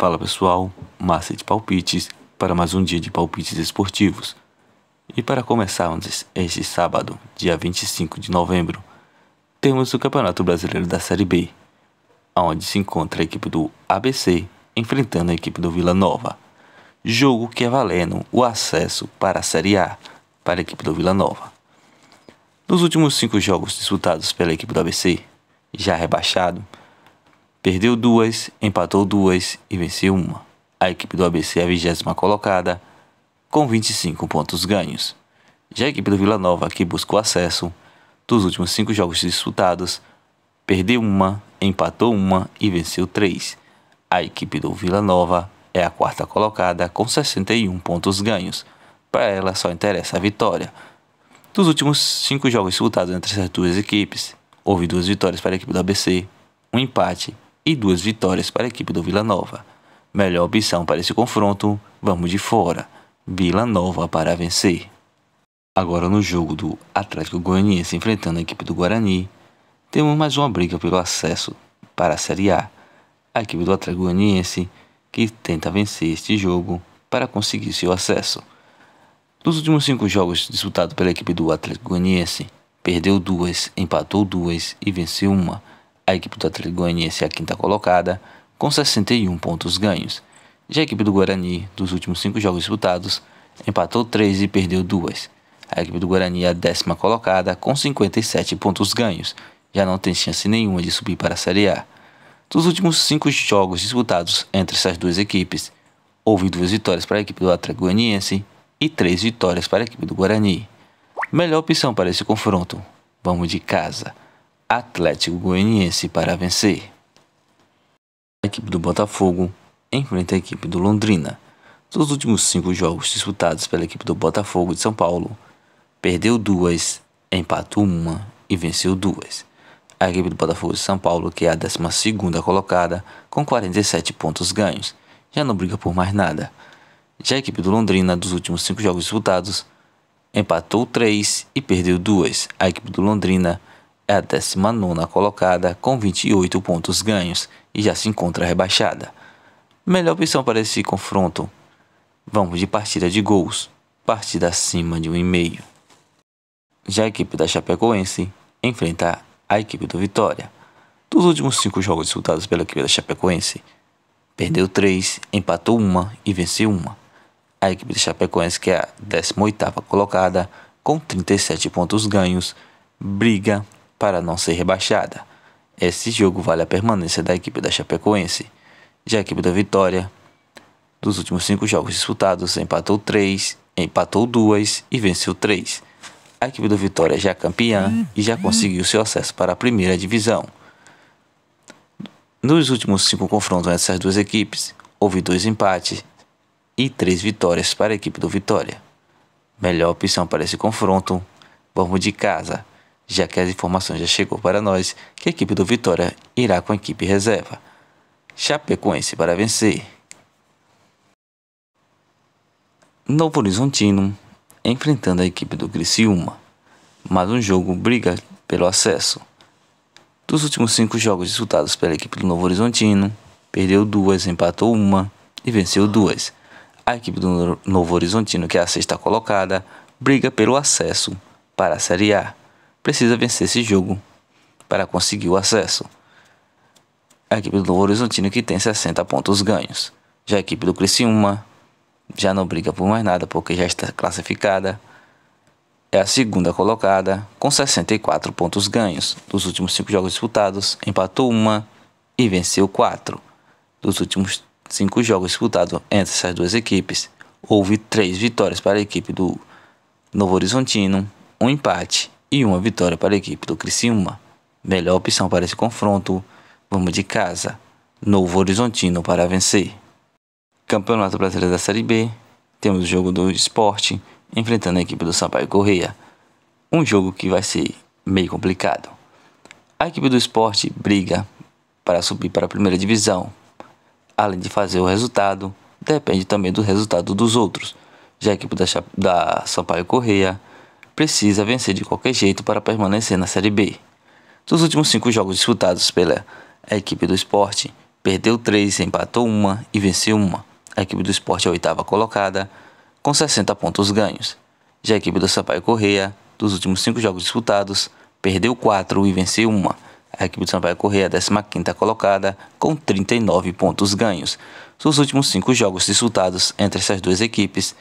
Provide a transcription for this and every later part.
Fala pessoal, Massa de Palpites para mais um dia de palpites esportivos. E para começarmos este sábado, dia 25 de novembro, temos o Campeonato Brasileiro da Série B, onde se encontra a equipe do ABC enfrentando a equipe do Vila Nova. Jogo que é valendo o acesso para a Série A para a equipe do Vila Nova. Nos últimos 5 jogos disputados pela equipe do ABC, já rebaixado, perdeu 2, empatou 2 e venceu 1. A equipe do ABC é a 20ª colocada, com 25 pontos ganhos. Já a equipe do Vila Nova, que busca o acesso, dos últimos 5 jogos disputados, perdeu 1, empatou 1 e venceu 3. A equipe do Vila Nova é a 4ª colocada, com 61 pontos ganhos. Para ela só interessa a vitória. Dos últimos 5 jogos disputados entre essas duas equipes, houve 2 vitórias para a equipe do ABC, um empate e 2 vitórias para a equipe do Vila Nova. Melhor opção para esse confronto, vamos de fora. Vila Nova para vencer. Agora no jogo do Atlético Goianiense enfrentando a equipe do Guarani, temos mais uma briga pelo acesso para a Série A. A equipe do Atlético Goianiense que tenta vencer este jogo para conseguir seu acesso. Nos últimos 5 jogos disputados pela equipe do Atlético Goianiense, perdeu 2, empatou 2 e venceu 1. A equipe do Atlético Goianiense é a 5ª colocada, com 61 pontos ganhos. Já a equipe do Guarani, dos últimos 5 jogos disputados, empatou 3 e perdeu 2. A equipe do Guarani é a 10ª colocada, com 57 pontos ganhos. Já não tem chance nenhuma de subir para a Série A. Dos últimos 5 jogos disputados entre essas duas equipes, houve 2 vitórias para a equipe do Atlético Goianiense e 3 vitórias para a equipe do Guarani. Melhor opção para esse confronto, vamos de casa. Atlético Goianiense para vencer. A equipe do Botafogo enfrenta a equipe do Londrina. Dos últimos 5 jogos disputados pela equipe do Botafogo de São Paulo, perdeu 2, empatou 1 e venceu 2. A equipe do Botafogo de São Paulo, que é a 12ª colocada, com 47 pontos ganhos, já não briga por mais nada. Já a equipe do Londrina, dos últimos 5 jogos disputados, empatou 3 e perdeu 2. A equipe do Londrina é a 19ª colocada, com 28 pontos ganhos e já se encontra rebaixada. Melhor opção para esse confronto, vamos de partida de gols, partida acima de 1,5. Já a equipe da Chapecoense enfrenta a equipe do Vitória. Dos últimos 5 jogos disputados pela equipe da Chapecoense, perdeu 3, empatou 1 e venceu 1. A equipe da Chapecoense, que é a 18ª colocada, com 37 pontos ganhos, briga para não ser rebaixada. Esse jogo vale a permanência da equipe da Chapecoense. Já a equipe da Vitória, dos últimos 5 jogos disputados, empatou 3, empatou 2 e venceu 3. A equipe da Vitória já é campeã e já conseguiu seu acesso para a primeira divisão. Nos últimos 5 confrontos entre essas duas equipes, houve 2 empates e 3 vitórias para a equipe do Vitória. Melhor opção para esse confronto, vamos de casa, já que as informações já chegou para nós que a equipe do Vitória irá com a equipe reserva. Chapecoense para vencer. Novo Horizontino enfrentando a equipe do Criciúma. Mais um jogo briga pelo acesso. Dos últimos 5 jogos disputados pela equipe do Novo Horizontino, perdeu 2, empatou 1 e venceu 2. A equipe do Novo Horizontino, que é a 6ª colocada, briga pelo acesso para a Série A. Precisa vencer esse jogo para conseguir o acesso. A equipe do Novo Horizontino, que tem 60 pontos ganhos. Já a equipe do Criciúma já não briga por mais nada porque já está classificada. É a 2ª colocada, com 64 pontos ganhos. Dos últimos 5 jogos disputados, empatou 1 e venceu 4. Dos últimos 5 jogos disputados entre essas duas equipes, houve 3 vitórias para a equipe do Novo Horizontino, um empate e 1 vitória para a equipe do Criciúma. Melhor opção para esse confronto, vamos de casa, Novo Horizontino para vencer. Campeonato Brasileiro da Série B, temos o jogo do Sport enfrentando a equipe do Sampaio Corrêa. Um jogo que vai ser meio complicado. A equipe do Sport briga para subir para a primeira divisão. Além de fazer o resultado, depende também do resultado dos outros. Já a equipe da Sampaio Corrêa precisa vencer de qualquer jeito para permanecer na Série B. Dos últimos 5 jogos disputados pela equipe do Sport, perdeu 3, empatou 1 e venceu 1. A equipe do Sport é a oitava colocada, com 60 pontos ganhos. Já a equipe do Sampaio Corrêa, dos últimos 5 jogos disputados, perdeu 4 e venceu 1. A equipe do Sampaio Corrêa é a 15ª colocada, com 39 pontos ganhos. Dos últimos 5 jogos disputados entre essas duas equipes,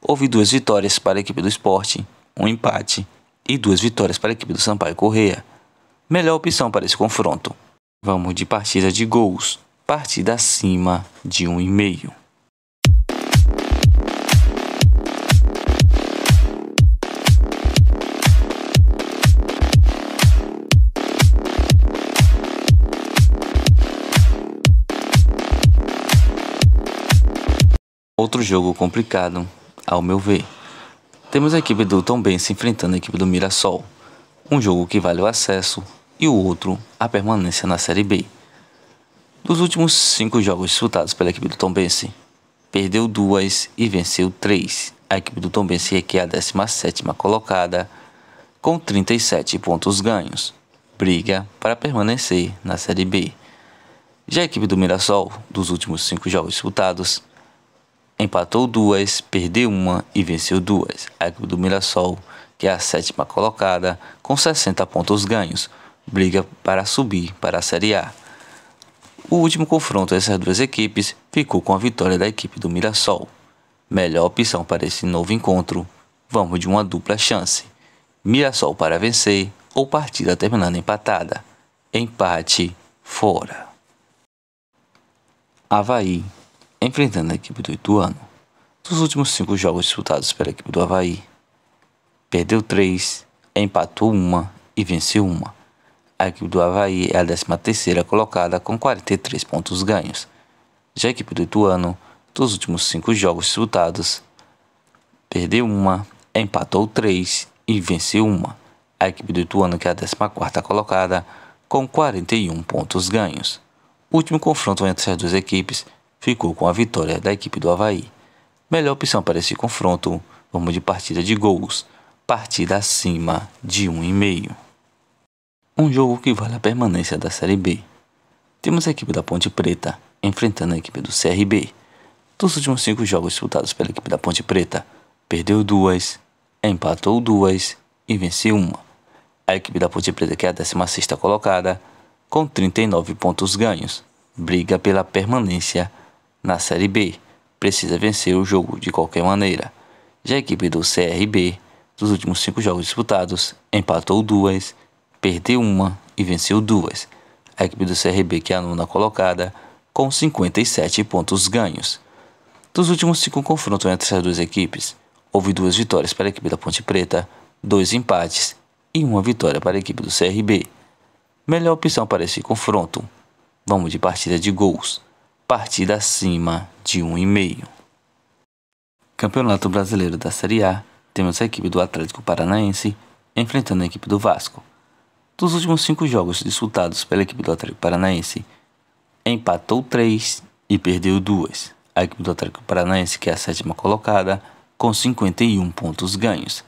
houve 2 vitórias para a equipe do Sport, 1 empate e 2 vitórias para a equipe do Sampaio Corrêa. Melhor opção para esse confronto. Vamos de partida de gols. Partida acima de 1,5. Outro jogo complicado, ao meu ver. Temos a equipe do Tombense enfrentando a equipe do Mirassol. Um jogo que vale o acesso e o outro a permanência na Série B. Dos últimos 5 jogos disputados pela equipe do Tombense, perdeu 2 e venceu 3. A equipe do Tombense é a 17ª colocada, com 37 pontos ganhos. Briga para permanecer na Série B. Já a equipe do Mirassol, dos últimos 5 jogos disputados, empatou 2, perdeu 1 e venceu 2. A equipe do Mirassol, que é a 7ª colocada, com 60 pontos ganhos, briga para subir para a Série A. O último confronto dessas duas equipes ficou com a vitória da equipe do Mirassol. Melhor opção para esse novo encontro, vamos de uma dupla chance. Mirassol para vencer ou partida terminando empatada. Empate fora. Avaí enfrentando a equipe do Ituano. Dos últimos 5 jogos disputados pela equipe do Avaí, perdeu 3, empatou 1 e venceu 1. A equipe do Avaí é a 13ª colocada com 43 pontos ganhos. Já a equipe do Ituano, dos últimos 5 jogos disputados, perdeu 1, empatou 3 e venceu 1. A equipe do Ituano, que é a 14ª colocada, com 41 pontos ganhos. O último confronto entre essas duas equipes ficou com a vitória da equipe do Avaí. Melhor opção para esse confronto, vamos de partida de gols. Partida acima de 1,5. Um jogo que vale a permanência da Série B. Temos a equipe da Ponte Preta enfrentando a equipe do CRB. Dos últimos 5 jogos disputados pela equipe da Ponte Preta, perdeu 2, empatou 2 e venceu 1. A equipe da Ponte Preta, que é a 16ª colocada, com 39 pontos ganhos, briga pela permanência na Série B. Precisa vencer o jogo de qualquer maneira. Já a equipe do CRB, dos últimos 5 jogos disputados, empatou 2, perdeu 1 e venceu 2. A equipe do CRB, que é a 9ª colocada, com 57 pontos ganhos. Dos últimos 5 confrontos entre essas duas equipes, houve 2 vitórias para a equipe da Ponte Preta, 2 empates e 1 vitória para a equipe do CRB. Melhor opção para esse confronto, vamos de partida de gols. Partida acima de 1,5. Campeonato Brasileiro da Série A, temos a equipe do Atlético Paranaense enfrentando a equipe do Vasco. Dos últimos 5 jogos disputados pela equipe do Atlético Paranaense, empatou 3 e perdeu 2. A equipe do Atlético Paranaense, que é a 7ª colocada, com 51 pontos ganhos.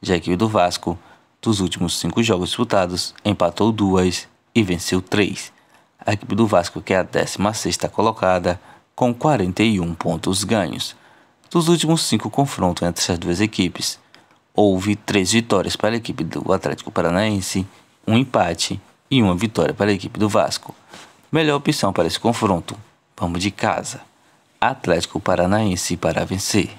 Já a equipe do Vasco, dos últimos 5 jogos disputados, empatou 2 e venceu 3. A equipe do Vasco, que é a 16ª colocada, com 41 pontos ganhos. Dos últimos 5 confrontos entre essas duas equipes, houve 3 vitórias para a equipe do Atlético Paranaense, 1 empate e 1 vitória para a equipe do Vasco. Melhor opção para esse confronto, vamos de casa. Atlético Paranaense para vencer.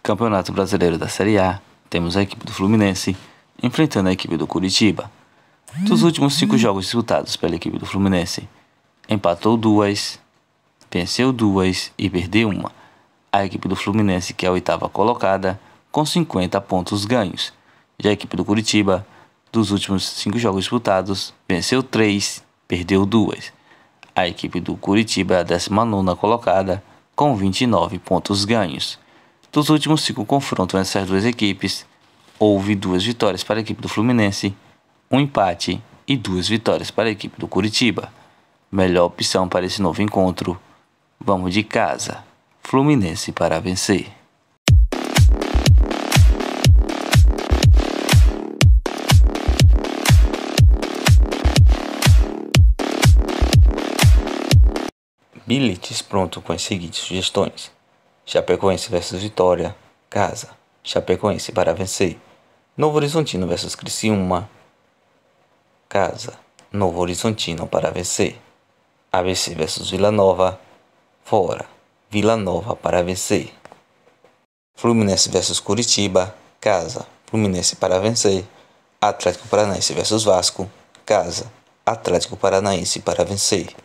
Campeonato Brasileiro da Série A, temos a equipe do Fluminense enfrentando a equipe do Curitiba. Dos últimos 5 jogos disputados pela equipe do Fluminense, empatou 2, venceu 2 e perdeu 1. A equipe do Fluminense, que é a 8ª colocada, com 50 pontos ganhos. Já a equipe do Curitiba, dos últimos 5 jogos disputados, venceu 3, perdeu 2. A equipe do Curitiba é a 19ª colocada, com 29 pontos ganhos. Dos últimos 5 confrontos entre essas duas equipes, houve 2 vitórias para a equipe do Fluminense, 1 empate e 2 vitórias para a equipe do Curitiba. Melhor opção para esse novo encontro, vamos de casa. Fluminense para vencer. Bilhetes pronto com as seguintes sugestões: Chapecoense versus Vitória, casa. Chapecoense para vencer. Novo Horizontino versus Criciúma, casa. Novo Horizontino para vencer. ABC versus Vila Nova, fora. Vila Nova para vencer. Fluminense versus Curitiba, casa. Fluminense para vencer. Atlético Paranaense versus Vasco, casa. Atlético Paranaense para vencer.